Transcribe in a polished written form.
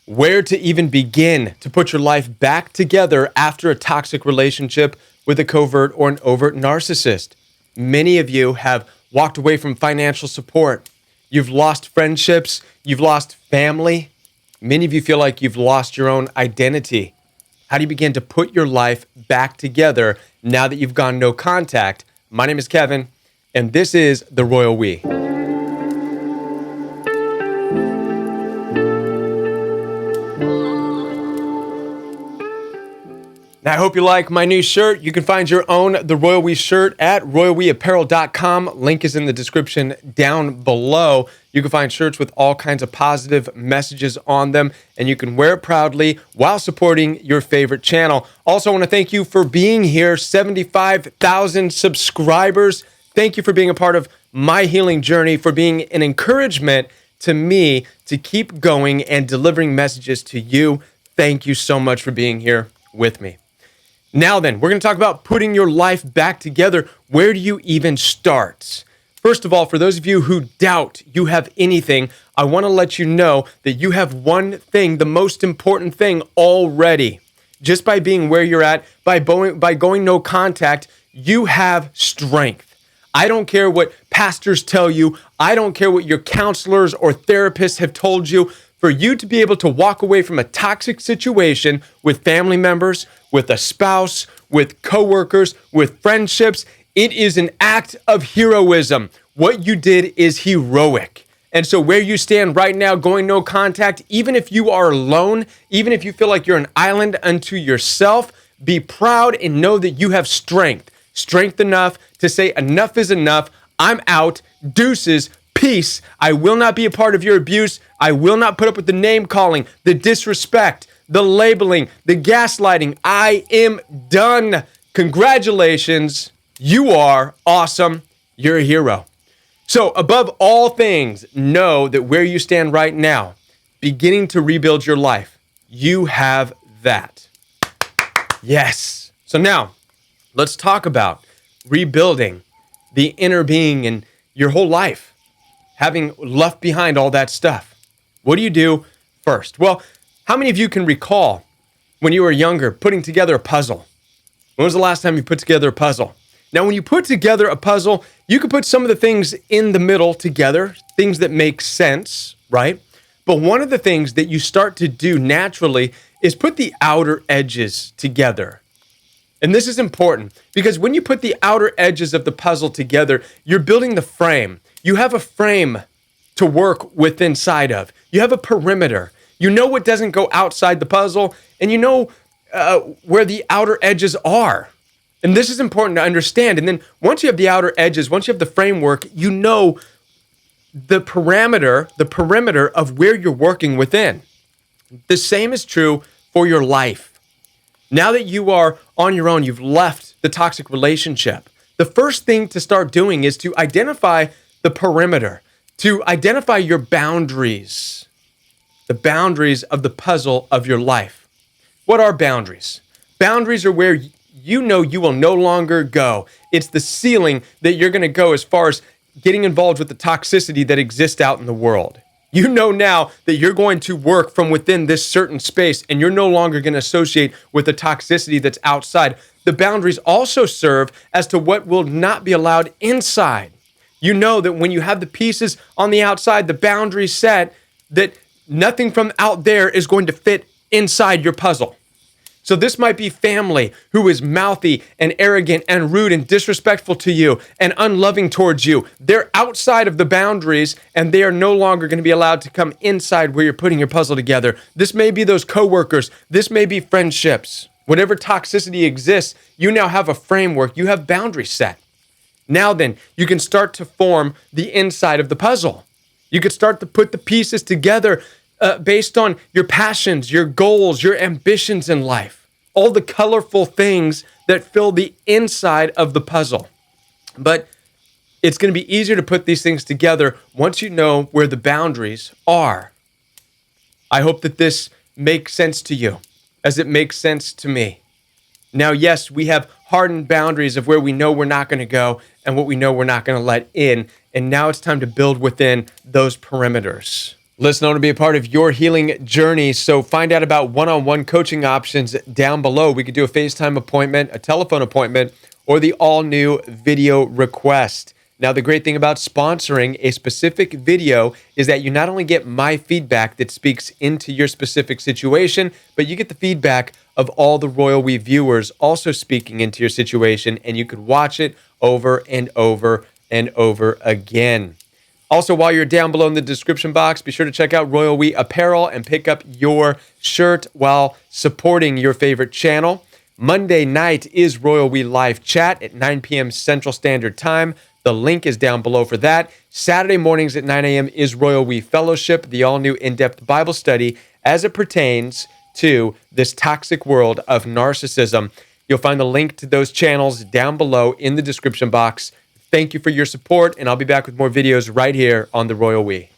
Where to even begin to put your life back together after a toxic relationship with a covert or an overt narcissist. Many of you have walked away from financial support. You've lost friendships. You've lost family. Many of you feel like you've lost your own identity. How do you begin to put your life back together now that you've gone no contact? My name is Kevin, and this is The Royal We. Now, I hope you like my new shirt. You can find your own The Royal We shirt at royalweapparel.com. Link is in the description down below. You can find shirts with all kinds of positive messages on them, and you can wear it proudly while supporting your favorite channel. Also, I want to thank you for being here. 75,000 subscribers. Thank you for being a part of my healing journey, for being an encouragement to me to keep going and delivering messages to you. Thank you so much for being here with me. Now then, we're going to talk about putting your life back together. Where do you even start? First of all, for those of you who doubt you have anything, I want to let you know that you have one thing, the most important thing already. Just by being where you're at, by going no contact, you have strength. I don't care what pastors tell you. I don't care what your counselors or therapists have told you. For you to be able to walk away from a toxic situation with family members, with a spouse, with coworkers, with friendships, it is an act of heroism. What you did is heroic. And so where you stand right now, going no contact, even if you are alone, even if you feel like you're an island unto yourself, be proud and know that you have strength. Strength enough to say enough is enough. I'm out. Deuces. Peace. I will not be a part of your abuse. I will not put up with the name calling, the disrespect, the labeling, the gaslighting. I am done. Congratulations. You are awesome. You're a hero. So above all things, know that where you stand right now, beginning to rebuild your life, you have that. Yes. So now let's talk about rebuilding the inner being and your whole life. Having left behind all that stuff. What do you do first? Well, how many of you can recall when you were younger putting together a puzzle? When was the last time you put together a puzzle? Now, when you put together a puzzle, you can put some of the things in the middle together, things that make sense, right? But one of the things that you start to do naturally is put the outer edges together. And this is important because when you put the outer edges of the puzzle together, you're building the frame. You have a frame to work with inside of. You have a perimeter. You know what doesn't go outside the puzzle, and you know where the outer edges are. And this is important to understand. And then once you have the outer edges, once you have the framework, you know the perimeter of where you're working within. The same is true for your life. Now that you are on your own, you've left the toxic relationship. The first thing to start doing is to identify the perimeter, to identify your boundaries, the boundaries of the puzzle of your life. What are boundaries? Boundaries are where you know you will no longer go. It's the ceiling that you're going to go as far as getting involved with the toxicity that exists out in the world. You know now that you're going to work from within this certain space and you're no longer going to associate with the toxicity that's outside. The boundaries also serve as to what will not be allowed inside. You know that when you have the pieces on the outside, the boundaries set, that nothing from out there is going to fit inside your puzzle. So this might be family who is mouthy and arrogant and rude and disrespectful to you and unloving towards you. They're outside of the boundaries and they are no longer going to be allowed to come inside where you're putting your puzzle together. This may be those coworkers. This may be friendships. Whatever toxicity exists, you now have a framework. You have boundaries set. Now then, you can start to form the inside of the puzzle. You can start to put the pieces together based on your passions, your goals, your ambitions in life, all the colorful things that fill the inside of the puzzle. But it's going to be easier to put these things together once you know where the boundaries are. I hope that this makes sense to you as it makes sense to me. Now, yes, we have hardened boundaries of where we know we're not going to go and what we know we're not going to let in. And now it's time to build within those perimeters. Listen, I want to be a part of your healing journey. So find out about one-on-one coaching options down below. We could do a FaceTime appointment, a telephone appointment, or the all-new video request. Now, the great thing about sponsoring a specific video is that you not only get my feedback that speaks into your specific situation, but you get the feedback of all the Royal We viewers also speaking into your situation, and you could watch it over and over and over again. Also, while you're down below in the description box, be sure to check out Royal We Apparel and pick up your shirt while supporting your favorite channel. Monday night is Royal We Live Chat at 9 p.m. Central Standard Time. The link is down below for that. Saturday mornings at 9 a.m. is Royal We Fellowship, the all-new in-depth Bible study as it pertains to this toxic world of narcissism. You'll find the link to those channels down below in the description box. Thank you for your support, and I'll be back with more videos right here on the Royal We.